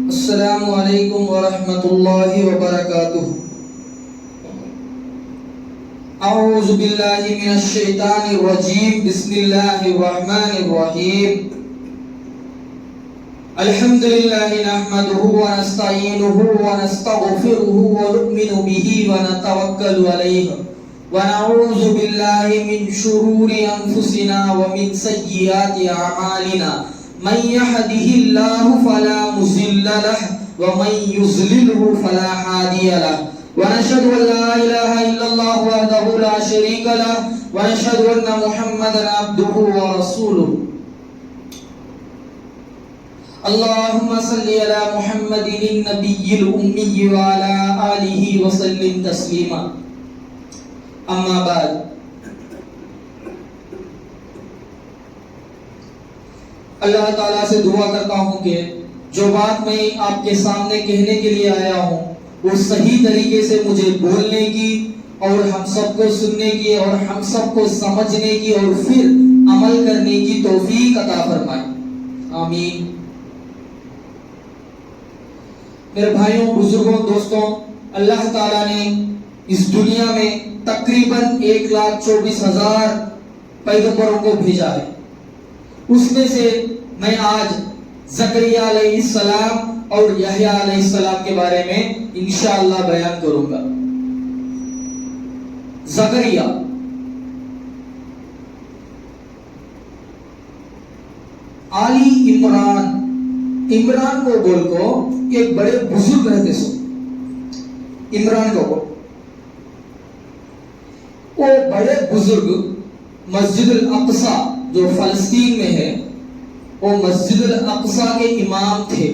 السلام علیکم ورحمۃ اللہ وبرکاتہ۔ اعوذ باللہ من الشیطان الرجیم، بسم اللہ الرحمن الرحیم۔ الحمد للہ نحمدہ ونستعینہ ونستغفرہ ونؤمن بہ ونتوکل علیہ ونعوذ باللہ من شرور انفسنا ومن سیئات اعمالنا، من يهده الله فلا مضل له ومن يضلل فلا هادي له، ونشهد ان لا اله الا الله وحده لا شريك له، ونشهد ان محمدا عبده ورسوله۔ اللهم صل على محمد النبي الأمي وعلى آله وسلم تسليما، اما بعد۔ اللہ تعالیٰ سے دعا کرتا ہوں کہ جو بات میں آپ کے سامنے کہنے کے لیے آیا ہوں وہ صحیح طریقے سے مجھے بولنے کی اور ہم سب کو سننے کی اور ہم سب کو سمجھنے کی اور پھر عمل کرنے کی توفیق عطا فرمائے، آمین۔ میرے بھائیوں، بزرگوں، دوستوں، اللہ تعالیٰ نے اس دنیا میں تقریباً 1,24,000 پیغمبروں کو بھیجا ہے۔ اس میں سے میں آج زکریا علیہ السلام اور یحییٰ علیہ السلام کے بارے میں انشاءاللہ بیان کروں گا۔ زکریا علی عمران کو بول کو ایک بڑے بزرگ رہتے سو، عمران کو وہ بڑے بزرگ مسجد الاقصی جو فلسطین میں ہے، وہ مسجد الاقصی کے امام تھے،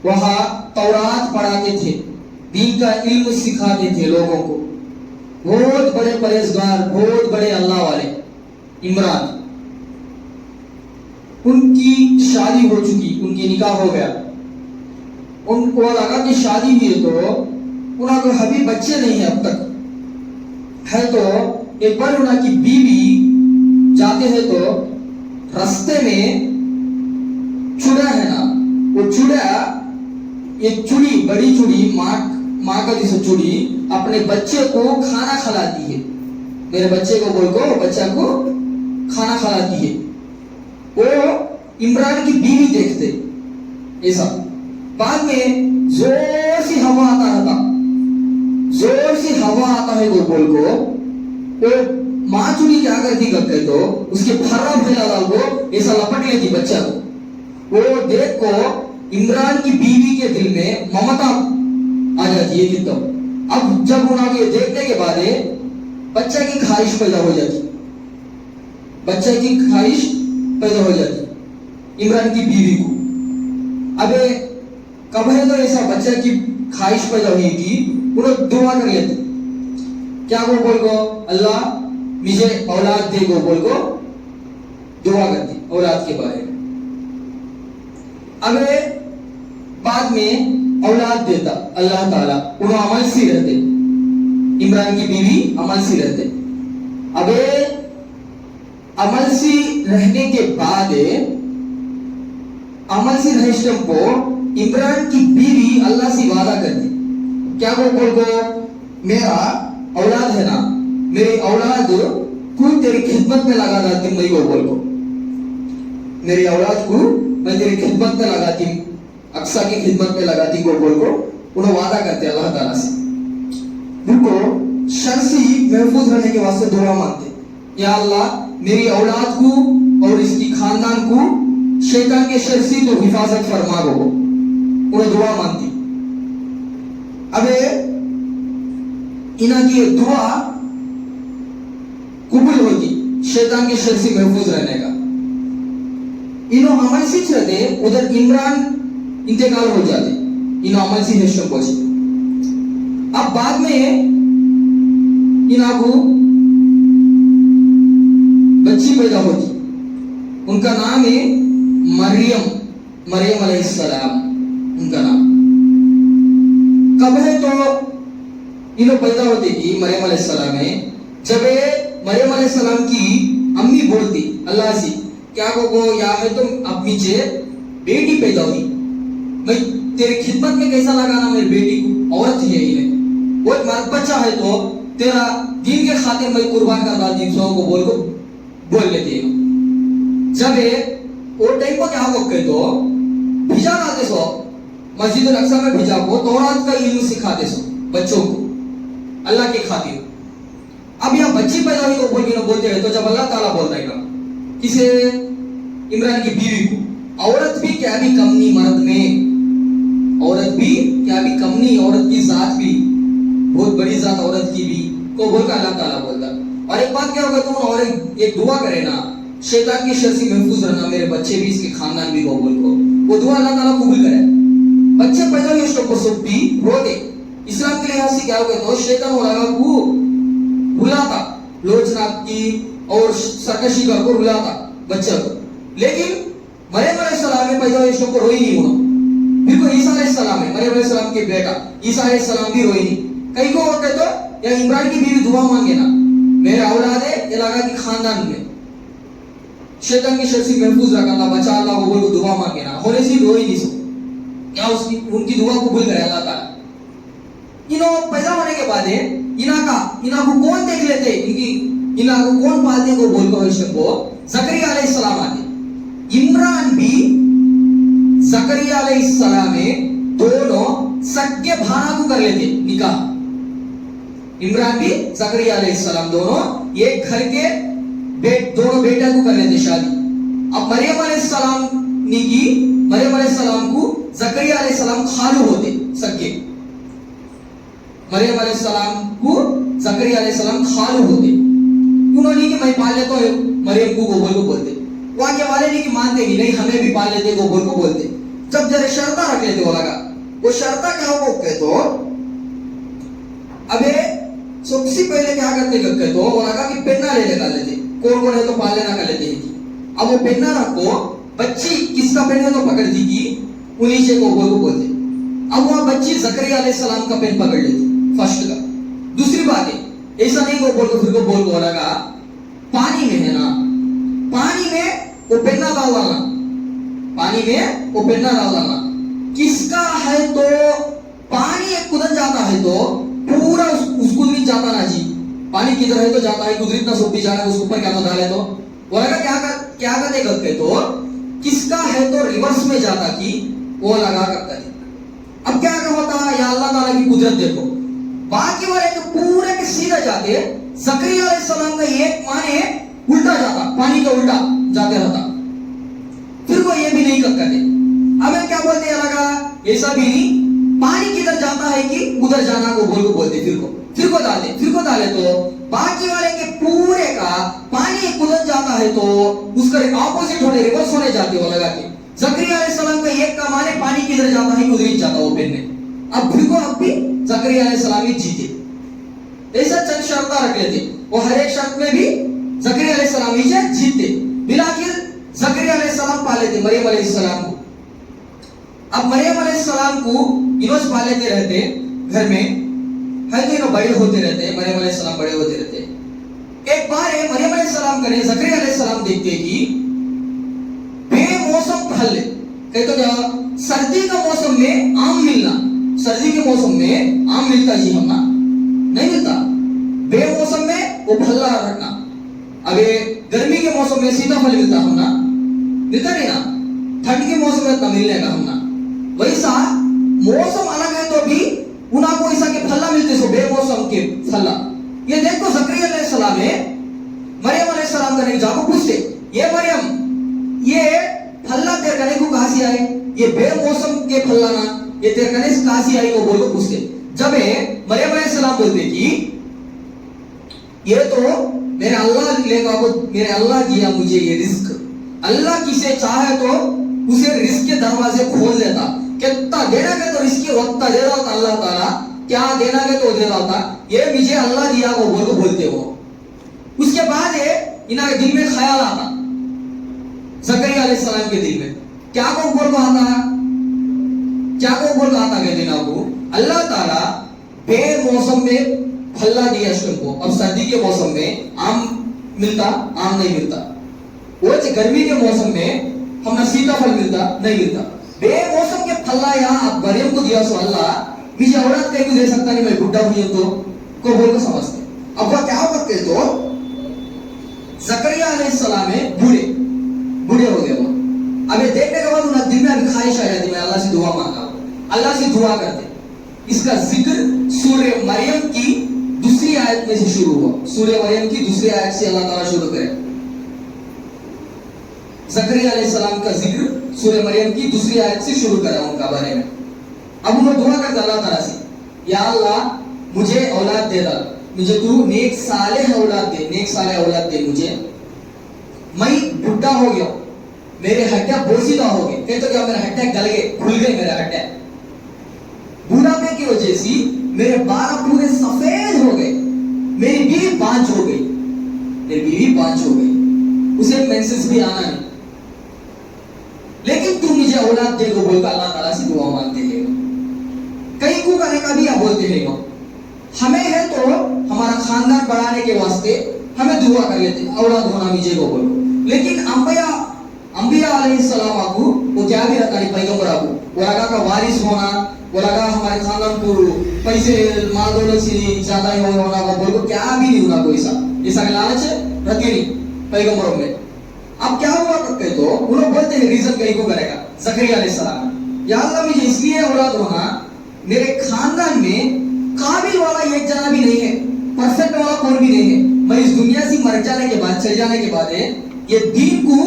وہاں تورات پڑھاتے تھے، دین کا علم سکھاتے تھے لوگوں کو، بہت بڑے پرہیزگار، بہت بڑے اللہ والے عمران۔ ان کی شادی ہو چکی، ان کی نکاح ہو گیا، ان کو لگا کہ شادی ہوئی ہے تو انہوں کو ابھی بچے نہیں ہیں اب تک ہے، تو ایک بار انہوں کی بیوی جاتے ہیں تو رستے میں چڑیا ہے نا، وہ چڑیا ایک چڑی، بڑی چڑی، ماں کا جیسے چڑی اپنے بچے کو کھانا کھلاتی ہے، میرے بچے کو بول کو بچہ کو کھانا کھلاتی ہے۔ وہ عمران کی بیوی دیکھتے ایسا، بعد میں زور سے ہوا آتا رہتا، زور سے ہوا آتا ہے وہ بول کو، وہ ماں چڑی کیا کرتی کرتے تو اس کے پھرا پھیلا ڈال کو ایسا لپٹ لیتی بچہ کو۔ وہ دیکھ کو عمران کی بیوی کے دل میں ممتا آ جاتی ہے کہ تو اب جب انہوں کے دیکھنے کے بعد بچہ کی خواہش پیدا ہو جاتی، بچہ کی خواہش پیدا ہو جاتی عمران کی بیوی کو۔ اب کب ہے تو ایسا بچہ کی خواہش پیدا ہوئی کہ انہوں دعا کر لیتے، کیا وہ بول کو اللہ مجھے اولاد دے گو بول کو دعا کرتی اولاد کے بارے میں۔ اب بعد میں اولاد دیتا اللہ تعالیٰ، انہوں عمل سی رہتے، عمران کی بیوی عمل سی رہتے۔ اب عمل سی رہنے کے بعد عمل سی رہنے کو عمران کی بیوی اللہ سے وعدہ کرتی، کیا وہ بول کو میرا اولاد ہے نا، میری اولاد کو تیری خدمت میں لگا دیتی، میری کو بول کو میری اولاد کو میں تیری خدمت میں لگاتی، اقصی کی خدمت میں لگاتی کو بول کو انہوں وعدہ کرتے اللہ تعالیٰ سے۔ ان کو شر سے محفوظ رہنے کے واسطے دعا مانگتے، یا اللہ میری اولاد کو اور اس کی خاندان کو شیطان کے شر سے تو حفاظت فرما گو، انہوں دعا مانگتی۔ اب انہاں کی دعا قبول ہوتی شیطان کے شر سے محفوظ رہنے کا۔ انہوں عمل سے چلتے ادھر عمران انتقال ہو جاتے، انہوں عمل سے ہشم پہنچے۔ اب بعد میں انہوں کو بچی پیدا ہوتی، ان کا نام ہے مریم علیہ السلام، ان کا نام۔ کب ہے تو انہوں پیدا ہوتے کی مریم علیہ السلام ہے، جب مریم علیہ السلام کی امی بولتی اللہ سے کیا کو یا ہے تم اب نیچے بیٹی پیدا ہوئی، मैं तेरी खिदमत में कैसा लगाना मेरी बेटी को, औरत ही है ये, वो एक मर्द बच्चा है तो तेरा दीन के खातिर मैं कुर्बान कर रहा दूसरों को बोल लेती है। जब वो टाइम पर क्या हो गए तो भिजा लाते सो मस्जिद अक्सा में भिजा को तौरात का इल्म सिखाते सो बच्चों को अल्लाह के खातिर। अब यहाँ बच्ची पैदा हुई को बोलते हैं तो जब अल्लाह ताला बोलता है ना किसे, इमरान की बीवी को, औरत भी क्या भी कम नहीं मर्द में, औरत भी क्या भी कम नहीं, औरत की जात भी बहुत बड़ी जात औरत की भी को बोलकर अल्लाह ताला बोलता। और एक बात क्या होगा तुम और एक दुआ करे ना, शैतान की शर से महफूज रहना, मेरे बच्चे भी इसके खानदान भी को बोल को, वो दुआ अल्लाह ताला कबूल करे। बच्चे पैदा हुए उसको सुबी रोते, इस्लाम के लिहाज से क्या होगा तो शैतान हो लगा को बुलाता, लोचना की और सरकशी कर को बुलाता बच्चा को, लेकिन मरियम अलैहिस्सलाम में पैदा हुए उसको रोई नहीं होना। फिर को ईसा अलैहिस्सलाम है, मरियम अलैहिस्सलाम के बेटा ईसा अलैहिस्सलाम भी रोई नहीं। कई को होता तो या इमरान की बीवी दुआ मांगे ना, मेरे औलाद है ये लगा कि खानदान में शैतान की शर से महफूज रखा अल्लाह, बचा अल्लाह को बोल दुआ मांगे ना, होने से रोई नहीं सो क्या उसकी उनकी दुआ कबूल करे अल्लाह ताला। इनो पैदा होने के बाद इना को कौन देख लेते, इना को कौन पालते को बोल को जकरिया अलैहिस्सलाम आते। इमरान भी जकरिया अलैहिस्सलाम में दोनों सगे भाना को कर लेते निकाह। इमरान भी जकरिया अलैहिस्सलाम दोनों एक घर के दोनों बेटा को कर लेते शादी। अब मरियम अलैहिस्सलाम ने की, मरियम अलैहिस्सलाम को जकरिया अलैहिस्सलाम खालू होते सगे, मरियम अलैहिस्सलाम को जकरिया अलैहिस्सलाम खालू होते। उन्होंने कि मैं पाल लेता हूं मरियम को गोबल को बोलते, वहां के वाले नहीं कि मानते कि नहीं हमें भी पाल लेते गोबल को बोलते। जब जरा शर्ता रख लेते वो लगा, वो शर्ता क्या हो कहे तो अबे सबसे पहले क्या करते कहे तो वो लगा कि पेन्ना ले लेकर लेते, कौन कौन है तो पाल लेना कर लेते हैं। अब वो पेन्ना रखो, बच्ची किसका पेन है तो पकड़ती की उन्हीं से गोबल को बोलते। अब वह बच्ची जकरिया अलैहिस्सलाम का पेन पकड़ लेती फर्स्ट का। दूसरी बात है ऐसा नहीं को बोल को फिर को बोल को लगा पानी में है ना, पानी में वो पेन्ना डालना, पानी में वो पेन्ना डालना किसका है तो पानी एक कुदन जाता है तो पूरा उसको नहीं जाता ना जी, पानी किधर है तो जाता है, कुदर इतना सोपी जाना है उसके ऊपर क्या तो डाले तो वो लगा क्या करते करते तो किसका है तो रिवर्स में जाता कि वो लगा करता है। अब क्या होता है या अल्लाह ताला की कुदरत देखो, बाकी वाले तो पूरे के सीधा जाते, जकरिया अलैहिस्सलाम का एक माने उल्टा जाता, पानी का उल्टा जाते रहता, फिर वो ये भी नहीं करते। अब क्या बोलते हैं लगा ऐसा भी नहीं, पानी किधर जाता है कि उधर जाना को बोल को बोलते, फिर को डाले तो बाकी वाले के पूरे का पानी कुदर जाता है तो उसका ऑपोजिट होने रिवर्स होने जाते हो लगा के। जकरिया अलैहिस्सलाम का एक का माने पानी किधर जाता है उधर ही जाता वो पेन में। अब फिर को अब भी जकरिया अलैहिस्सलाम ही जीते। ऐसा चंद शर्त रख लेते, वो हर एक शर्त में भी जकरिया अलैहिस्सलाम ही जीतते, बिलाखिर जकरिया अलैहिस्सलाम पाले थे मरियम अलैहिस्सलाम को। अब मरियम अलैहिस्सलाम को इनोस पालेते रहते घर में, है तो इन्हों बड़े होते रहते, मरियम अलैहिस्सलाम बड़े होते रहते। एक बार है मरियम अलैहिस्सलाम करे जकरिया अलैहिस्सलाम देखते कि बेमौसम फल, कहे तो क्या सर्दी का मौसम में आम मिलना, सर्दी के मौसम में आम मिलता जी हम ना नहीं मिलता, बेमौसम में वो फल रखना। अबे गर्मी के मौसम में सीताफल मिलता हम ना, मिलता नहीं ना, ठंड के मौसम में इतना मिलने का हम ना। वैसा मौसम अलग है तो भी उना को ऐसा के फल्ला मिलते सो बेमौसम के फल्ला। ये देखो जकरिया अलैहिस्सलाम है मरियम अलैहिस्सलाम का नहीं जाको पूछते, ये मरियम ये फल्ला तेरे कने को कहां से आए, ये बेमौसम के फल्ला ना ये तेरे कने से कहां से आई को बोल को पूछते। जब मरियम अलैहिस्सलाम बोलते कि ये तो मेरे अल्लाह लेगा, मेरे अल्लाह दिया मुझे ये रिस्क, अल्लाह किसे चाहे तो उसे रिस्क के दरवाजे खोल देता, कितना देना के तो रिस्क के वक्त दे रहा था अल्लाह ताला, क्या देना के तो दे रहा था, ये मुझे अल्लाह दिया को बोल को बोलते हो। उसके बाद ये इनके दिल में ख्याल आता, जकरिया अलैहिस्सलाम के दिल में क्या को बोल को आता, क्या को बोल को आता के दिन को अल्लाह ताला बेमौसम में फल्ला दिया को। अब सर्दी के मौसम में आम मिलता, आम नहीं मिलता, वो गर्मी के मौसम में हमें सीताफल मिलता नहीं मिलता। बे मौसम के फल्ला यहाँ आप मरियम को दिया सो अल्लाह मुझे औलाद कहीं को दे सकता नहीं, मैं बुढ़ा हुई हूं तो को बोल को समझते। अब वह क्या करते तो जकरिया अलैहिस्सलाम में बूढ़े हो गए वो। अब ये देखने के बाद उन्हें दिल में अभी ख्वाहिश आ जाती, मैं अल्लाह से दुआ मांगा, अल्लाह से दुआ करते। इसका जिक्र सूरह मरियम की दूसरी आयत में से शुरू हुआ। सूरह मरियम की दूसरी आयत से अल्लाह ताला शुरू करे। जकरिया अलैहिस्सलाम का जिक्र सूरह मरियम की दूसरी आयत से शुरू करा उनका बारे में। अब उन्होंने दुआ करता अल्लाह ताला से, या अल्लाह मुझे औलाद दे दा, मुझे तू नेक सालेह औलाद दे, नेक सालेह औलाद दे मुझे। मैं बुढ़ा हो गया, मेरे हड्डियां बोसीदा हो गए, कहते तो क्या मेरे हड्डियां गल गए, खुल गए मेरे हड्डियां। बुढ़ापे की वजह से मेरे बाल पूरे सफेद हो गए, मेरी बीवी बांझ हो गई, मेरी बीवी बांझ हो गई, उसे मेंसेस भी आना नहीं, लेकिन तू मुझे औलाद दे दो बोलकर अल्लाह ताला से दुआ मांगते हैं। कहीं को करने का भी आप बोलते हैं, हमें है तो हमारा खानदान बढ़ाने के वास्ते हमें दुआ कर लेते औलाद होना मुझे को बोलो। लेकिन अंबिया अलैहिस्सलाम को वो क्या भी रखा नहीं, पैगंबर को वो लगा का वारिस होना, वो लगा हमारे खानदान को पैसे माल दौलत से ज्यादा ही होना, वो बोल को क्या भी नहीं होना, कोई ऐसा लालच रखे नहीं पैगंबरों में। अब क्या हुआ करते तो उन्होंने बोलते हैं रीजन कहीं को करेगा जकरिया अलैहिस्सलाम, या अल्लाह मुझे इसलिए औलाद होना, मेरे खानदान में काबिल वाला एक जना भी नहीं है, परफेक्ट वाला कोई भी नहीं है। मैं इस दुनिया से मर जाने के बाद, चले जाने के बाद ये दीन को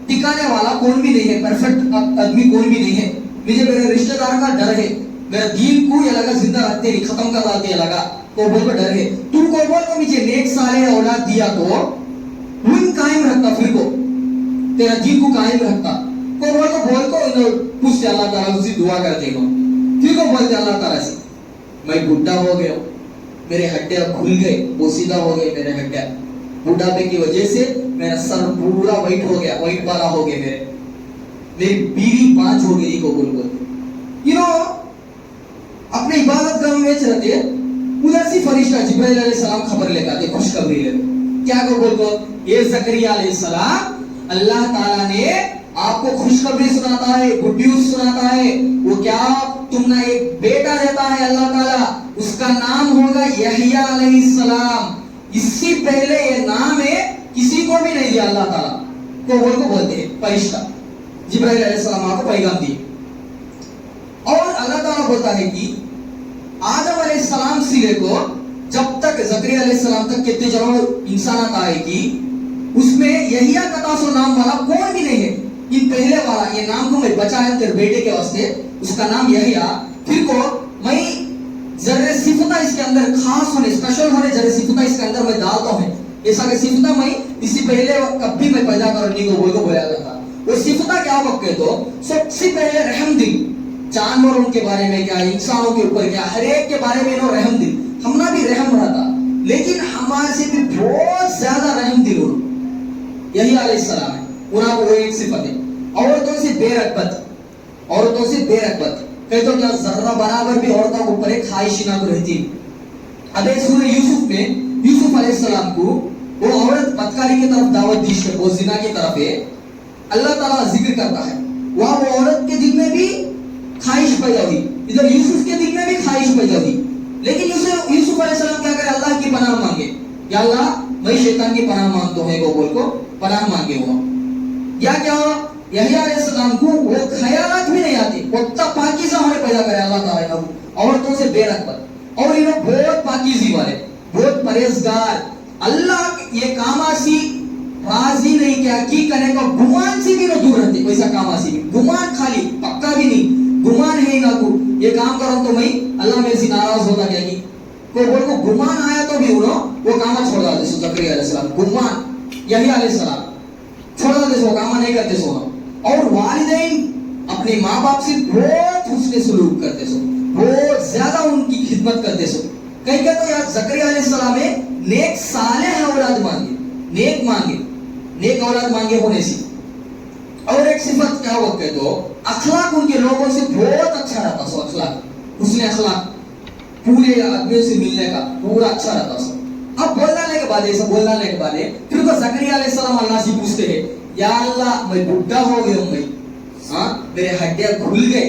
टिकाने वाला कोई भी नहीं है, परफेक्ट आदमी कोई भी नहीं है। मुझे मेरे रिश्तेदार का डर है, मेरा दीन को ये लगा जिंदा रखते नहीं, खत्म कर देते लगा को बोल का डर है। तुमको बोल को मुझे नेक सालेह औलाद दिया तो उन कायम रखता, फिर को तेरा दीन को कायम रखता को बोल को पूछते अल्लाह ताला से दुआ करते हो, फिर को बोलते अल्लाह ताला से मैं बुढ़ा हो गया, मेरे हड्डियां खुल गए, बोसीदा हो गए मेरे हड्डियां, बुढ़ापे की वजह से मेरा सर पूरा वाइट हो गया, वाइट वाला हो गया, मेरी बीवी बांझ हो गई को बोल यू नो। अपने इबादत गाह में रहते उधर से फरिश्ता जिब्राइल अलैहिस्सलाम खबर लेकर आते, खुशखबरी लेकर क्या को बोल को ये जकरिया अलैहिस्सलाम अल्लाह ताला ने आपको खुशखबरी सुनाता है, गुड न्यूज सुनाता है। वो क्या तुमने एक बेटा देता है अल्लाह ताला, उसका नाम होगा यहया अलैहिस्सलाम। इससे पहले ये नाम है किसी को भी नहीं दिया अल्लाह ताला को बोलते हैं फरिश्ता जिब्राइल अलैहिस्सलाम आपको पैगाम दी। और अल्लाह ताला बोलता है कि आदम अलैहिस्सलाम से लेकर जब तक जकरिया अलैहिस्सलाम तक कितने जरूर इंसानात आएगी, उसमें यहिया कतासो नाम वाला कोई भी नहीं है। इन पहले वाला ये नाम को मैं बचाया तेरे बेटे के वास्ते, उसका नाम यहिया। फिर को मैं जरे सिफता इसके अंदर खास होने, स्पेशल होने जरे सिफता इसके अंदर मैं डालता हूँ, ऐसा के सिफता मैं इससे पहले कभी मैं पैदा करने को बोला जाता। वो सिफता क्या वक्त है तो सबसे पहले रहम दिल, जानवरों के बारे में क्या, इंसानों के ऊपर क्या, हर एक के बारे में नो रहम दिल, हमना भी रहम रहता, लेकिन हमारे से भी बहुत ज्यादा रहम दिल हो यही अलैहिस्सलाम है। उन्हें वो एक सिफत है। औरतों से बेरगबत, औरतों से बेरगबत कहीं तो क्या जर्रा बराबर भी औरतों के ऊपर एक ख्वाहिश ना रहती। अबे सूरह यूसुफ में यूसुफ अलैहिस्सलाम को वो औरत बदकारी की तरफ दावत दी है, वो जिना की तरफ है, अल्लाह ताला जिक्र करता है। वहां वो औरत के दिल में भी ख्वाहिश पैदा हुई, इधर यूसुफ के दिल में भी ख्वाहिश पैदा हुई। लेकिन यूसुफ अलैहिस्सलाम क्या करे, अल्लाह की पनाह मांगे, या अल्लाह मैं शैतान की पनाह मांगता हूं, वो बोल को पनाह मांगे हुआ। या क्या यहया अलैहिस्सलाम को वो ख्यालात भी नहीं आते, वो तब पाकीज़ा होने पैदा करे अल्लाह ताला औरतों से बेरगबत। और ये बहुत पाकीज़ी वाले, बहुत परहेजगार, अल्लाह ये कामासी राजी नहीं क्या की करने का गुमान से भी न दूर रहते, वैसा कामासी भी गुमान, खाली पक्का भी नहीं, गुमान है ना को ये काम करो तो मैं अल्लाह मेरे से नाराज होता क्या की को बोल को गुमान आया तो भी वो काम छोड़ देते सो। जकरिया अलैहिस्सलाम गुमान यहया अलैहिस्सलाम छोड़ देते सो, काम नहीं करते सो। और वालिदैन अपने माँ बाप से बहुत हुस्न सलूक करते सो, बहुत ज्यादा उनकी खिदमत करते सो। कहीं कहते यार जकरिया अलैहिस्सलाम ने नेक सालेह औलाद मांगे, नेक औलाद मांगे होने से। और एक सिफत क्या होता है तो अखलाक उनके लोगों से बहुत अच्छा रहता सो, अखलाक उसने अखलाक पूरे आदमियों से मिलने का पूरा अच्छा रहता सो। अब बोलने के बाद ऐसा बोलने के बाद फिर तो जकरिया अलैहिस्सलाम अल्लाह से पूछते हैं, या अल्लाह मैं बुढ़ा हो गया हूं, मैं हाँ मेरे हड्डियां खुल गए,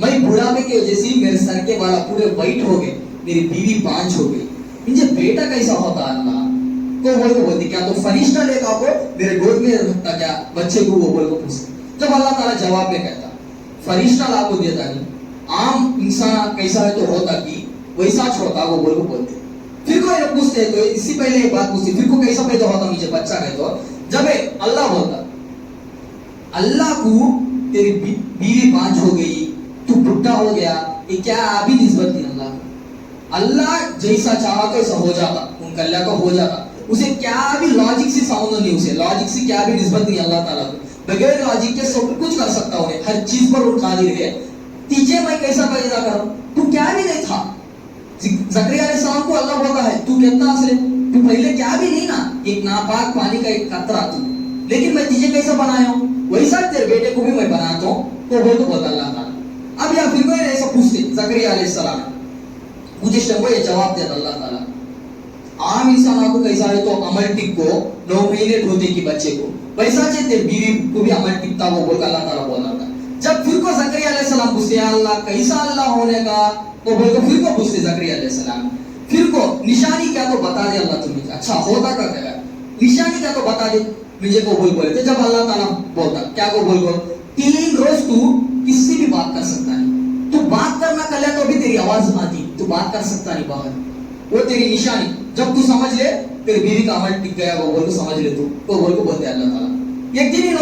मैं बुढ़ापे की वजह से मेरे सर के बाल पूरे वाइट हो गए, मेरी बीवी बांझ हो गई, मुझे बेटा कैसा होता अल्लाह? तो वो बोलती क्या तो फरिश्ता लेकर आपको मेरे गोद में रखता क्या बच्चे को? वो बोल को पूछते, जब अल्लाह ताला जवाब में कहता फरिश्ता ला को देता नहीं, आम इंसान कैसा है तो होता कि वैसा होता, वो बोल को बोलते। फिर कोई पूछते तो इससे पहले एक बात पूछती, फिर को कैसा पैदा होता मुझे बच्चा है? तो जब अल्लाह बोलता अल्लाह को तेरी बीवी बांझ हो गई, तू बुढ़ा हो गया, ये क्या अभी निस्बत नहीं अल्लाह को। अल्लाह जैसा चाहा तो ऐसा हो जाता, उनका अल्लाह का हो जाता, उसे क्या भी लॉजिक से संबंध नहीं, उसे लॉजिक से क्या भी निस्बत नहीं अल्लाह ताला को। बगैर लॉजिक के सब कुछ कर सकता है, हर चीज पर वो कादिर है। तीजे मैं कैसा पैदा करूं? तू क्या भी नहीं था। ज़करिया अलैहिस्सलाम को अल्लाह बोलता है तू कितना असले, तू पहले क्या भी नहीं ना, एक नापाक पानी का एक कतरा तू, लेकिन मैं तुझे कैसा बनाया हूं वैसा तेरे बेटे को भी मैं बनाता हूं। तो वो तो बोलता अल्लाह ताला। अब या फिर कोई ऐसा पूछते ज़करिया अलैहिस्सलाम मुझे शंको ये जवाब देता अल्लाह ताला, आम इंसान आपको कैसा है तो अमल टिक को 9 महीने होते कि बच्चे को वैसा चाहते बीवी को भी अमल टिकता वो बोलकर अल्लाह ताला बोल रहा था। जब फिर को ज़करिया अलैहिस्सलाम पूछते अल्लाह कैसा अल्लाह होने का, तो बोलकर फिर को पूछते ज़करिया अलैहिस्सलाम, फिर को निशानी क्या तो बता दे अल्लाह तुम्हें, अच्छा होता का क्या निशानी क्या तो बता दे मुझे को बोल बोले। जब अल्लाह ताला बोलता क्या को बोल को 3 रोज तू किससे भी बात कर सकता है, तू बात करना कर ले तो भी तेरी आवाज आती, तू बात कर सकता नहीं बाहर, वो तेरी निशानी। जब तू समझ ले तेरी बीवी का अमल टिक गया, वो बोल को समझ ले तू, तो बोल को बोलते अल्लाह ताला। एक दिन ही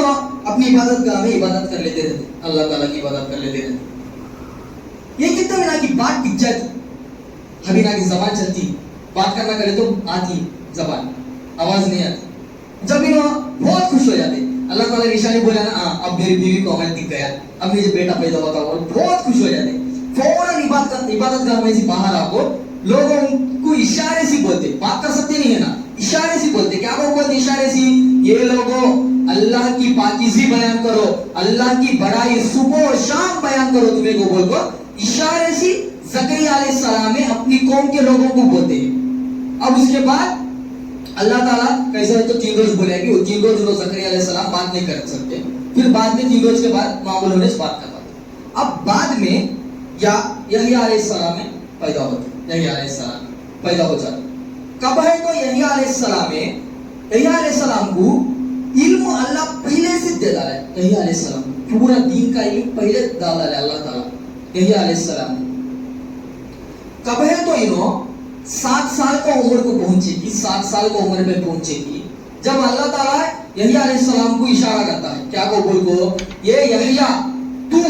अपनी इबादत गाह में इबादत कर लेते रहते, अल्लाह ताला की इबादत कर लेते रहते। ये कितना मिला की बात टिक जाती, अभी ना की जबान चलती, बात करना करे तो आती जबान, आवाज नहीं आती। जब इन बहुत खुश हो जाते, अल्लाह ताला निशानी बोला ना अब मेरी बीवी को अमल टिक गया, अब मुझे बेटा पैदा होता, वो बहुत खुश हो जाते। फौरन इबादत गाह में से बाहर आको लोगों को इशारे से बोलते, बात कर सकते नहीं है ना, इशारे से बोलते। क्या बोलते इशारे से? ये लोगों अल्लाह की पाकीज़ी बयान करो, अल्लाह की बड़ाई सुबह और शाम बयान करो तुम्हें को बोल को इशारे से ज़करिया अलैहिस्सलाम में अपनी कौम के लोगों को बोलते हैं। अब उसके बाद अल्लाह ताला कैसे है तो 3 रोज बोलेगी, वो 3 रोज ज़करिया अलैहिस्सलाम बात नहीं कर सकते, फिर बाद में 3 रोज के बाद मामूल होने से बात करता। अब बाद में यहया अलैहिस्सलाम में पैदा होते, यहया अलैहिस्सलाम पैदा हो जाते। कब है तो यहया अलैहिस्सलाम को इल्म अल्लाह पहले से दे डाला है। यहया अलैहिस्सलाम पूरा दीन का इल्म पहले डाला है अल्लाह ताला यहया अलैहिस्सलाम। कब है तो 7 साल का उम्र को पहुंचेगी, 7 साल का उम्र में पहुंचेगी, जब अल्लाह ताला यहया अलैहिस्सलाम को इशारा करता है क्या को बोल को, ये यहया तू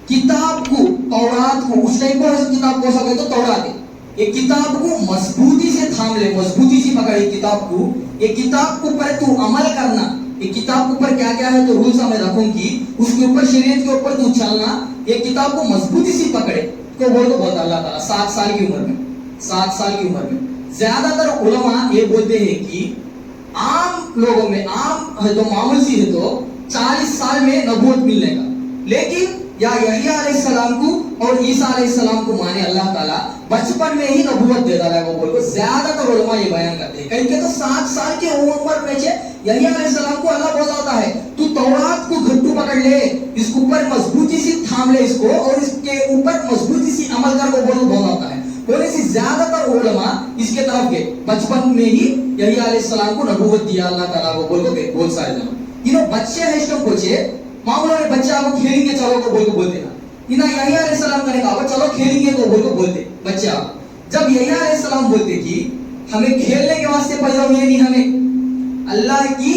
किताब को तौरात को, उस टाइम पर किताब को सके तो तौरात है, ये किताब को मजबूती से थाम ले, मजबूती से पकड़ किताब को, ये किताब के ऊपर तू अमल करना, ये किताब के ऊपर क्या क्या है तो रूल्स मैं रखूंगी, उसके ऊपर शरीयत के ऊपर तू चलना, ये किताब को मजबूती से पकड़े। तो बोल तो बहुत अल्लाह ताला 7 साल की उम्र में, 7 साल की उम्र में। ज्यादातर उलमा ये बोलते हैं कि आम लोगों में, आम है तो मामूल सी है तो 40 साल में नबूवत मिलने का, लेकिन या यहया अलैहिस्सलाम को और ईसा अलैहिस्सलाम को माने अल्लाह ताला बचपन में ही नबूवत दे डाला है। वो बोल को ज्यादातर उलमा ये बयान करते हैं, कहीं के तो 7 साल के उम्र में यहया अलैहिस्सलाम को अल्लाह बोलता है तू तौरात को घट्टू पकड़ ले, इसके ऊपर मजबूती से थाम ले इसको, और इसके ऊपर मजबूती से अमल कर, वो बोलता है। होने से ज्यादातर उलमा इसके तरफ के बचपन में ही यहया अलैहिस्सलाम को नबूवत दिया अल्लाह ताला को बोल को बहुत सारे जन इन्हों बच्चे है इष्टम पूछे मामूला में बच्चे आपको खेलेंगे चलो को बोल को बोलते ना, इना यहया अलैहिस्सलाम ने कहा चलो खेलेंगे को बोल को बोलते बच्चे। आप जब यहया अलैहिस्सलाम बोलते कि हमें खेलने के वास्ते पैदा हुए नहीं, हमें अल्लाह की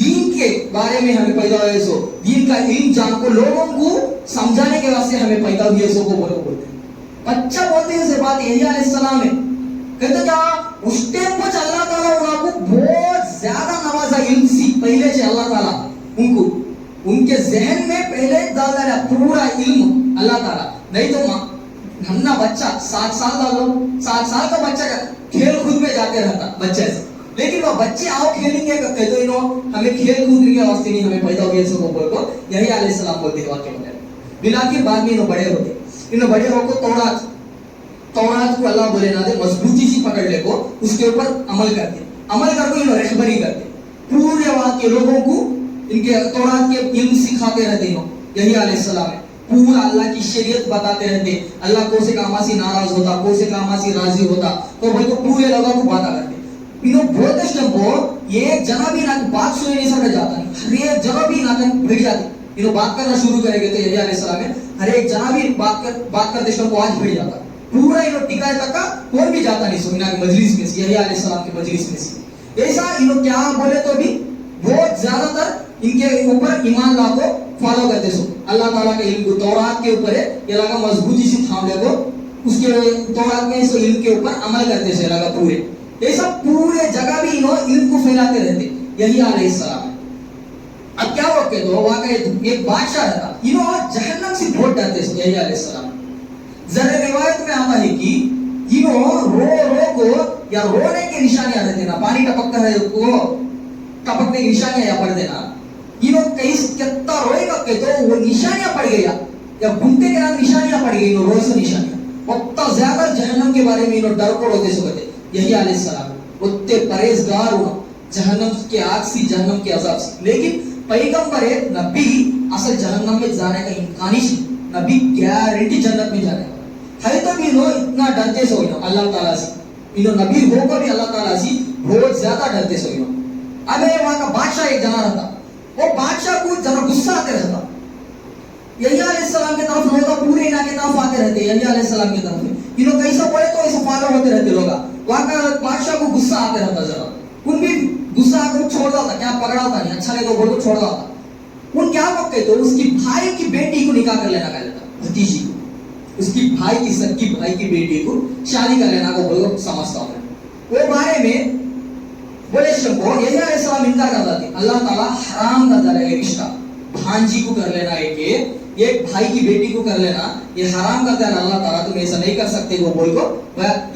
दीन के बारे में हमें पैदा हुए, सो दीन का इल्म जान को लोगों को समझाने के वास्ते हमें पैदा हुए, सो को बोल को बोलते। बच्चा बोलते हैं से बात यहया अलैहिस्सलाम है, कहते क्या उस टाइम पर अल्लाह ताला उनको बहुत ज्यादा नवाजा इल्म से, पहले से अल्लाह ताला उनको उनके जहन में पहले डाल दिया पूरा इल्म अल्लाह ताला। नहीं तो हमना बच्चा 7 साल डालो, 7 साल का बच्चा का खेल कूद में जाते रहता बच्चे से, लेकिन वो बच्चे आओ खेलेंगे कहते तो इन्हों हमें खेल कूद के वास्ते नहीं, हमें पैदा हुए सो बोल को यहया अलैहिस्सलाम बोलते हैं वाक्य में। बिना के बाद में इन्हों बड़े होते, इन्हों बड़े होकर तौरात को अल्लाह बोले ना दे मजबूती से पकड़ ले को, उसके ऊपर अमल करते, अमल करके इन्हों रहबरी करते, पूरे वहां के लोगों को इनके तौरात के इल्म सिखाते रहते हो, यही अलैहिस्सलाम है, पूरा अल्लाह की शरीयत बताते रहते, अल्लाह को से कामासी नाराज होता, को से कामासी राजी होता, तो भाई को पूरे लोगों को बात करते इनो बोलते स्टम्पो एक जना भी ना बात सुने नहीं सकता जाता नहीं, हर एक जना भी ना भिड़ जाती, इनो बात करना शुरू करेंगे तो यही अलैहिस्सलाम है, हर एक जना भी बात करते स्टम्पो आज भिड़ जाता, पूरा इनो टिकाए तक का कोई भी जाता नहीं सुनना की मजलिस में से, यही अलैहिस्सलाम की मजलिस में से। ऐसा इनो क्या बोले तो भी बहुत ज्यादातर इनके ऊपर ईमान ला को फॉलो करते सो, अल्लाह ताला के इल्म तौरात के ऊपर है ये लगा मजबूती से थाम ले को, उसके तौरात में इस इल्म के ऊपर अमल करते से लगा पूरे, ये सब पूरे जगह भी इन्हों इल्म को फैलाते रहते, यही अलैहिस्सलाम है। अब क्या वो कहते हो वहां का एक बादशाह रहता, इन्हों जहन्नम से बहुत डरते से, यही अलैहिस्सलाम। जरा रिवायत में आता है कि इन्हों रो को या रोने की निशानियां रहते ना, पानी टपकता है को टपकने की निशानियां या पड़ देना, इन्हों कई कितना रोएगा के तो वो निशानियां पड़ गई या घूमते के नाम निशानियां पड़ गई, रोए से निशानियां उतना ज्यादा जहन्नम के बारे में इन्हों डर को रोते सकते, यही अलैहिस्सलाम उतने परहेजगार हुआ जहन्नम के आग से, जहन्नम के अजाब से। लेकिन पैगंबर है नबी असल जहन्नम में जाने का इम्कान ही नहीं, नबी गारंटी जन्नत में जाने का है, तो भी इन्हों इतना डरते सो अल्लाह ताला से, इन्हों नबी होकर भी अल्लाह ताला से बहुत ज्यादा डरते सो। अब वहां का बादशाह एक जना रहता, वो बादशाह को जना गुस्सा आते रहता, यही अलैहिस्सलाम की तरफ लोग पूरे इना के तरफ आते रहते, यही अलैहिस्सलाम की तरफ इन्हों कैसा बोले तो ऐसा फॉलो होते रहते लोग, वहां का बादशाह को गुस्सा आते रहता, जरा उन भी गुस्सा आकर छोड़ देता, क्या पकड़ाता नहीं, अच्छा नहीं तो बोल को छोड़ देता, उन क्या पक्के तो उसकी भाई की बेटी को निकाह कर लेना कहता, भतीजी को, उसकी भाई की सगी भाई की बेटी को शादी कर लेना को बोलो समझता हूं, वो बारे में बोले शंको यही अलैहिस्सलाम इनकार कर देते, अल्लाह ताला हराम कर दे रिश्ता, भांजी को कर लेना एक भाई की बेटी को कर लेना ये हराम करता है अल्लाह ताला, तुम ऐसा नहीं कर सकते वो बोल को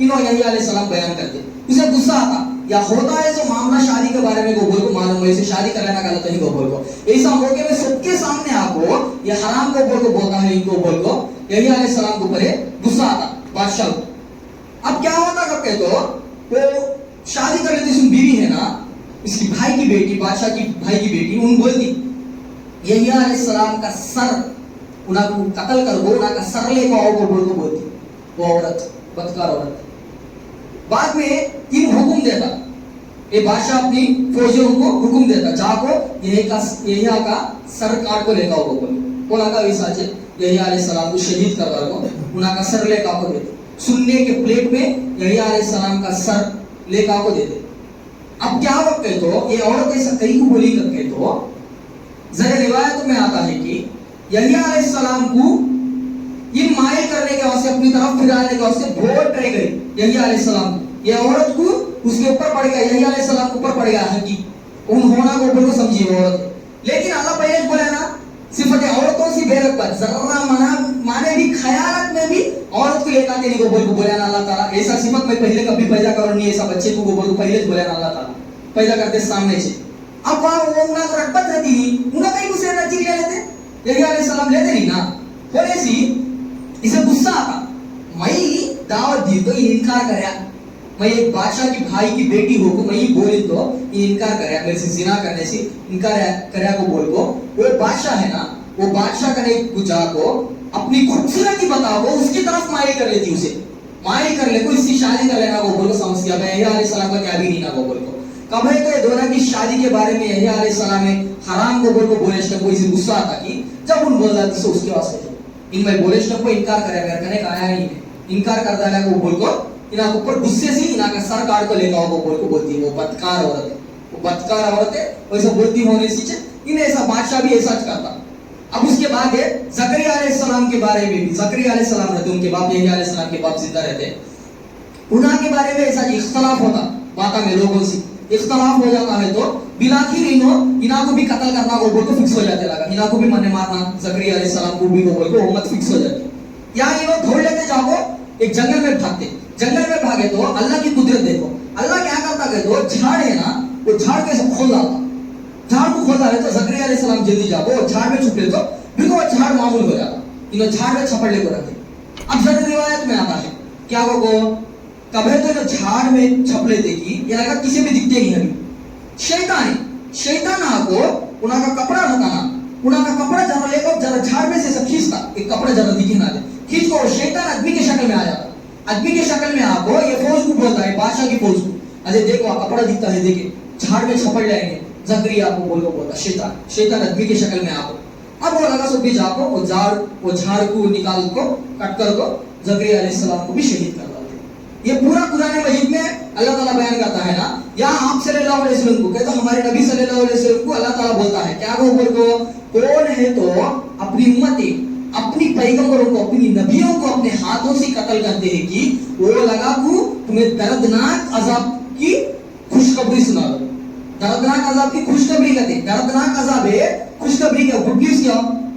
इन्हों यही अलैहिस्सलाम बयान करते, उसे गुस्सा आता या होता है जो मामला शादी के बारे में गोबोल को मालूम है, इसे शादी कराना गलत है गोबोल को, ऐसा मौके में सबके सामने आपको ये हराम को बोल को बोलता है, इनको बोल को यही अलैहिस्सलाम के ऊपर गुस्सा आता बादशाह। अब क्या होता कब तो वो शादी कर लेती, बीवी है ना इसकी भाई की बेटी, बादशाह की भाई की बेटी, उन बोलती यही अलैहिस्सलाम का सर उन्हें कत्ल कर दो, उनका सर ले को आओ बोल को बोलती वो औरत, बदकार औरत। बाद में इन हुक्म देता, ये बादशाह अपनी फौजियों को हुक्म देता, जाको यही का सर काट को लेकर आओ बोला का वैसा यही अलैहिस्सलाम को शहीद करवा को उनका सर लेकर आओ देते, सुनने के प्लेट में यही अलैहिस्सलाम का सर लेकर आओ देते। अब क्या वक्त है तो ये औरत ऐसा कई को बोली करके तो जरा रिवायत में आता है कि यही अलैहिस्सलाम को इन मायल करने के वास्ते अपनी तरफ फिराने के वास्ते बहुत ट्राई करी, यही अलैहिस्सलाम ये औरत को उसके ऊपर पड़ गया, यही अलैहिस्सलाम के ऊपर पड़ गया है कि उन होना को ऊपर को समझी वो औरत, लेकिन अल्लाह पहले बोला ना सिफत औरतों से बेरकत जरा माने भी ख्यालत में भी औरत को लेकर आते नहीं को बोला ना अल्लाह ताला, ऐसा सिफत में पहले कभी पैदा करो नहीं, ऐसा बच्चे को बोल को पहले बोला ना अल्लाह ताला पैदा करते सामने से। अब वहां वो उनका तो रगबत रहती नहीं, उनका कहीं दूसरे नजीक ले लेते, यही अलैहिस्सलाम लेते नहीं ना, बोले सी इसे गुस्सा आता, मैं दावत दी तो इनकार करया, मैं एक बादशाह की भाई की बेटी हो को मैं बोली तो इनकार करया, मेरे से जिना करने से इनकार करया को बोल को, वो बादशाह है ना वो बादशाह करे गुजा को अपनी खूबसूरती बताओ उसकी तरफ मायल कर लेती, उसे मायल कर ले को इसकी शादी कर लेना वो बोल को समझ गया, मैं यही अलैहिस्सलाम का क्या भी नहीं ना वो बोल को कब है तो ये दोनों की शादी के बारे में यही अलैहिस्सलाम ने हराम को बोल को बोले को इसे गुस्सा आता कि जब उन बोल जाती उसके वास्ते इनमें बोले को इनकार करे मेरे कहने का आया नहीं है, इनकार कर डाला को बोल को इना ऊपर गुस्से से इना का सर काट को लेकर वो बोल को बोलती वो बदकार औरत है, वो बदकार औरत है वैसा बोलती होने से इन्हें ऐसा बादशाह भी ऐसा करता। अब उसके बाद है जकरिया अलैहिस्सलाम के बारे में भी, जकरिया अलैहिस्सलाम रहते उनके बाप यही अलैहिस्सलाम के बाप जिंदा रहते, उन्हा के बारे में ऐसा इख्तलाफ होता बात में लोगों से इख्तलाफ हो जाता है तो बिलाखिर इना को भी कत्ल करना को बोल को फिक्स हो जाते लगा, इना को भी मरने मारना जकरिया अलैहिस्सलाम को भी बोल को उम्मत फिक्स हो जाती, या इनो धोड़ लेते जाओ एक जंगल में भागते, जंगल में भागे तो अल्लाह की कुदरत देखो, अल्लाह क्या करता है तो झाड़ है ना वो झाड़ कैसे खोल डालता, झाड़ को खोलता है तो जकरिया अलैहिस्सलाम जल्दी जाओ झाड़ में छुप ले तो बिल्कुल वो झाड़ मामूल हो जाता, इनो झाड़ में छपड़ ले को रखते। अब जरा रिवायत में आता है क्या वो कभी तो झाड़ में छप लेते कि ये लगा किसी भी दिखते नहीं, अभी शैतान आको उनका कपड़ा रहता ना उनका कपड़ा जरा लेकर जरा झाड़ में से सब खींचता, एक कपड़ा जरा दिखे ना दे, खींच को शैतान आदमी की शक्ल में आ जाता, आदमी की शक्ल में आको ये फौज को बोलता है, बादशाह की फौज को, अरे देखो कपड़ा दिखता है, देखे झाड़ में छपड़ जाएंगे, जकरिया को बोल को बोलता शैतान आदमी की शक्ल में आको। अब वो लगा सब भी जाको वो झाड़ को निकाल को कट कर को जकरिया अलैहिस्सलाम को भी शहीद कर डालते। ये पूरा कुरान मजीद में अल्लाह ताला बयान करता है ना, यहाँ आप सल्लल्लाहु अलैहि वसल्लम को कहते तो हमारे नबी सल्लल्लाहु अलैहि वसल्लम को अल्लाह ताला बोलता है क्या, वो बोल को कौन है तो अपनी उम्मतें अपनी पैगंबरों को अपनी नबियों को अपने हाथों से कत्ल करते हैं कि वो लगा को तुम्हें दर्दनाक अजाब की खुशखबरी सुना दो। दर्दनाक अजाब की खुशखबरी कहते हैं, दर्दनाक अजाब है, खुशखबरी क्या, गुड न्यूज क्या,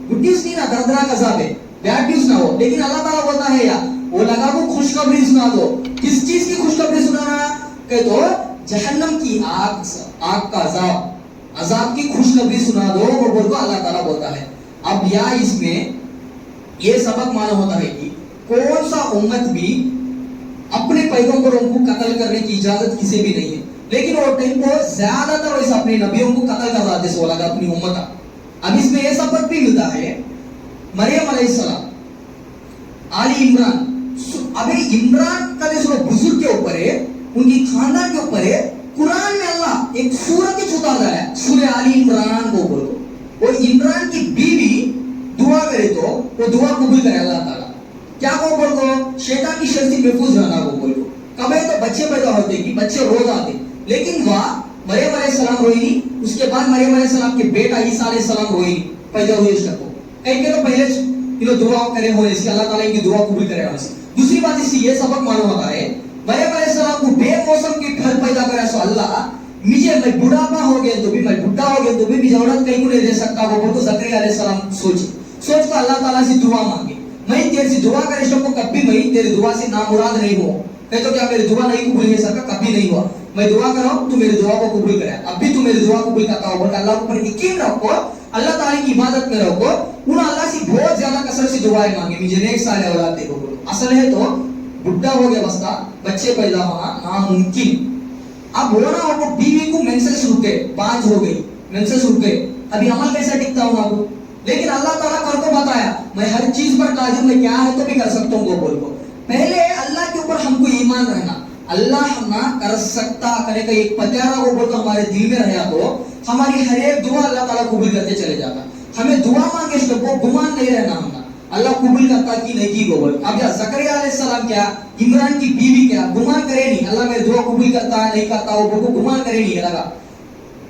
गुड न्यूज नहीं ना, दर्दनाक अजाब है, बैड न्यूज ना हो। लेकिन अल्लाह ताला बोलता है या वो लगा को खुशखबरी सुना दो। किस चीज की खुशखबरी सुनाना कहे तो जहन्नम की आग का अजाब की खुशखबरी सुना दो, वो बोल को अल्लाह ताला बोलता है। अब या इसमें ये सबक मालूम होता है कि कौन सा उम्मत भी अपने पैगंबरों को कत्ल करने की इजाजत किसी भी नहीं है, लेकिन वो टाइम को ज्यादातर वैसे अपने नबियों को कत्ल कर रहा है लगा अपनी उम्मत का। अब इसमें यह सबक भी मिलता है, मरियम अलैहिस्सलाम, आली इमरान, अबे इमरान का जो बुजुर्ग के ऊपर है, उनकी खानदान के ऊपर है, कुरान में अल्लाह एक सूरत ही उतार रहा है, सूरह आली इमरान को बोलो। और इमरान की बीवी दुआ करे तो वो दुआ कबूल करे अल्लाह ताला। क्या वो बोल को शैतान की शर से महफूज रहना, वो बोल को कभी तो बच्चे पैदा होते कि बच्चे रोज आते, लेकिन वह मरियम अलैहिस्सलाम रोई नहीं, उसके बाद मरियम अलैहिस्सलाम के बेटा ईसा अलैहिस्सलाम रोई नहीं, पैदा हुए उसका को कहीं के तो पहले दुआ करे होने से अल्लाह ताला इनकी दुआ कबूल करे होने से। दूसरी बात इससे ये सबक मालूम होता है, मरियम अलैहिस्सलाम को बेमौसम के फल पैदा करे सो अल्लाह मुझे मैं बुढ़ापा हो गया तो भी, मैं बुढ़ा हो गया तो भी मुझे औरत कहीं को नहीं दे सकता, वो बोल को जकरिया अलैहिस्सलाम सोच को अल्लाह ताला से दुआ मांगे, मैं तेरे से दुआ करे को कभी मैं तेरी दुआ से नामुराद नहीं हो, कहे तो क्या मेरी दुआ नहीं कबूल हो सका, कभी नहीं हुआ, मैं दुआ कर रहा हूं तू मेरी दुआ को कबूल करे, अब भी तू मेरी दुआ कबूल करता हो, अल्लाह के ऊपर यकीन रखो, अल्लाह ताला की इबादत में रखो, उन अल्लाह से बहुत ज्यादा कसर से दुआएं मांगे मुझे नेक साले औलाद दे बोलो। असल है तो बुढ़ा हो गया बस्ता, बच्चे पैदा होना नामुमकिन। अब बोलो ना आपको बीवी को मेंसेस रुक गए, 5 हो गई, मेंसेस रुक गए, अभी अमल कैसे टिकता हूं आपको, लेकिन अल्लाह ताला कर को बताया मैं हर चीज पर कादिर, मैं क्या है तो भी कर सकता हूं, वो बोल को पहले अल्लाह के ऊपर हमको ईमान रहना, अल्लाह हम ना कर सकता करने का एक पत्यारा वो बोल को हमारे दिल में रहा तो हमारी हर एक दुआ अल्लाह ताला कबूल करते चले जाता। हमें दुआ मांगे तो वो गुमान नहीं रहना, हमना अल्लाह कबूल करता कि नहीं की गोबर। अब या जकरिया अलैहिस्सलाम क्या, इमरान की बीवी क्या, गुमान करे नहीं, अल्लाह मेरी दुआ कबूल करता है नहीं करता, वो गुमान करे नहीं लगा,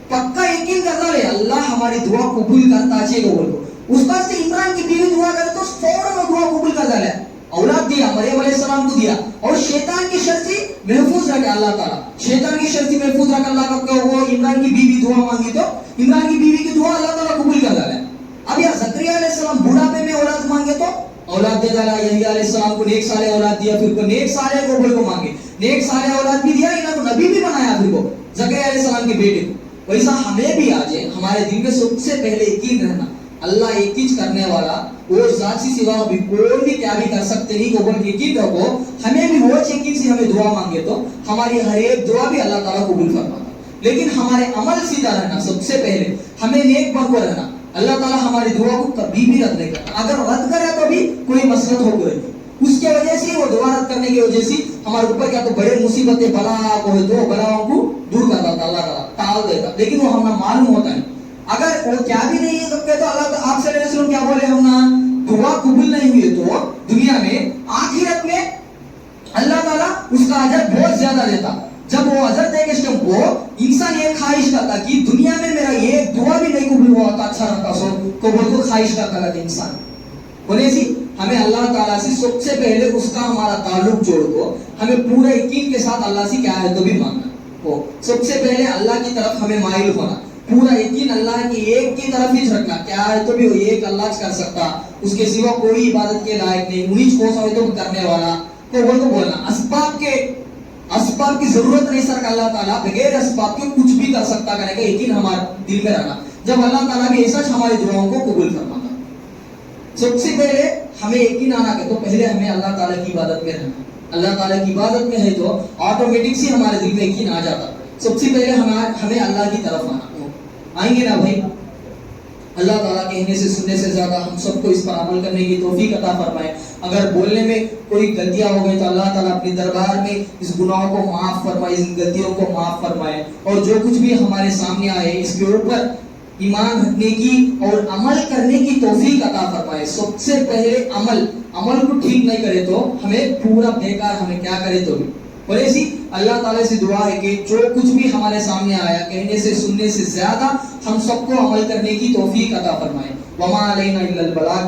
पक्का यकीन करता ले अल्लाह हमारी दुआ कबूल करता है गोबर को। उसका से इमरान की बीवी दुआ करे तो फौरन दुआ कबूल कर डाले, औलाद दिया, मरियम अलैहिस्सलाम को दिया, और शैतान की शर से महफूज रखे अल्लाह ताला, शैतान की शर से महफूज रखे अल्लाह का। वो इमरान की बीवी दुआ मांगी तो इमरान की बीवी की दुआ अल्लाह ताला कबूल कर डाले। अब या जकरिया अलैहिस्सलाम बुढ़ापे में औलाद मांगे तो औलाद दे डाला, यहया अलैहिस्सलाम को नेक साले औलाद दिया, फिर को नेक साले को बोल को मांगे, नेक साले औलाद भी दिया, इनको नबी भी बनाया, फिर को जकरिया अलैहिस्सलाम के बेटे को। वैसा हमें भी आज हमारे दिल में सबसे पहले यकीन रहना अल्लाह एक चीज करने वाला, वो जात से सिवा भी कोई भी क्या भी कर सकते नहीं, गोबर की यकीन रखो, हमें भी वो यकीन से हमें दुआ मांगे तो हमारी हर एक दुआ भी अल्लाह ताला कबूल फरमाता। लेकिन हमारे अमल सीधा रहना, सबसे पहले हमें नेक बन को रहना, अल्लाह ताला हमारी दुआ को कभी भी रद्द नहीं करता, अगर रद्द करे तो भी कोई मसलत हो गई, उसके वजह से वो दुआ रद्द करने की वजह से हमारे ऊपर क्या तो बड़े मुसीबतें बला को है तो बलाओं को दूर कर देता, अल्लाह ताला टाल देता, लेकिन वो हमें मालूम होता है। अगर वो क्या भी नहीं है तो कहते अल्लाह आप सल्लल्लाहु अलैहि वसल्लम क्या बोले, हम ना दुआ कबूल नहीं हुई तो दुनिया में आखिरत में अल्लाह ताला उसका अजर बहुत ज्यादा देता। जब वो अजर देगा इस टाइम को इंसान ये ख्वाहिश करता कि दुनिया में मेरा ये दुआ भी नहीं कबूल हुआ तो अच्छा रहता, सो कबूल को ख्वाहिश करता रहता इंसान होने से हमें अल्लाह ताला से सबसे पहले उसका हमारा ताल्लुक जोड़ को हमें पूरे यकीन के साथ अल्लाह से क्या है तो भी मांगना हो। सबसे पहले अल्लाह की तरफ हमें माइल होना, पूरा यकीन अल्लाह की एक की तरफ ही रखना, क्या है तो भी एक अल्लाह कर सकता, उसके सिवा कोई इबादत के लायक नहीं, उन्हीं को समझ तो करने वाला को वो तो बोलना, असबाब की जरूरत नहीं सर, अल्लाह ताला बगैर असबाब के कुछ भी कर सकता करने का यकीन हमारे दिल में रहना, जब अल्लाह ताला भी ऐसा हमारी दुआओं को कबूल फरमाता। सबसे पहले हमें यकीन आना कि तो पहले हमें अल्लाह ताला की इबादत में रहना, अल्लाह ताला की इबादत में है तो ऑटोमेटिक से हमारे दिल में यकीन आ जाता। सबसे पहले हमें अल्लाह की तरफ आना, आएंगे ना भाई, اللہ تعالیٰ کہنے سے سننے سے زیادہ ہم سب کو اس پر عمل کرنے کی توفیق عطا فرمائے. اگر بولنے میں کوئی غلطیاں ہو گئی تو اللہ تعالیٰ اپنے دربار میں اس گناہوں کو معاف فرمائے, اس غلطیوں کو معاف فرمائے, اور جو کچھ بھی ہمارے سامنے آئے اس کے اوپر ایمان رکھنے کی اور عمل کرنے کی توفیق عطا فرمائے. سب سے پہلے عمل کو ٹھیک نہیں کرے تو ہمیں پورا بیکار, ہمیں کیا کرے تو بھی. اور ایسی اللہ تعالیٰ سے دعا ہے کہ جو کچھ بھی ہمارے سامنے آیا کہنے سے سننے سے زیادہ ہم سب کو عمل کرنے کی توفیق عطا فرمائے. وما علینا الا البلاغ.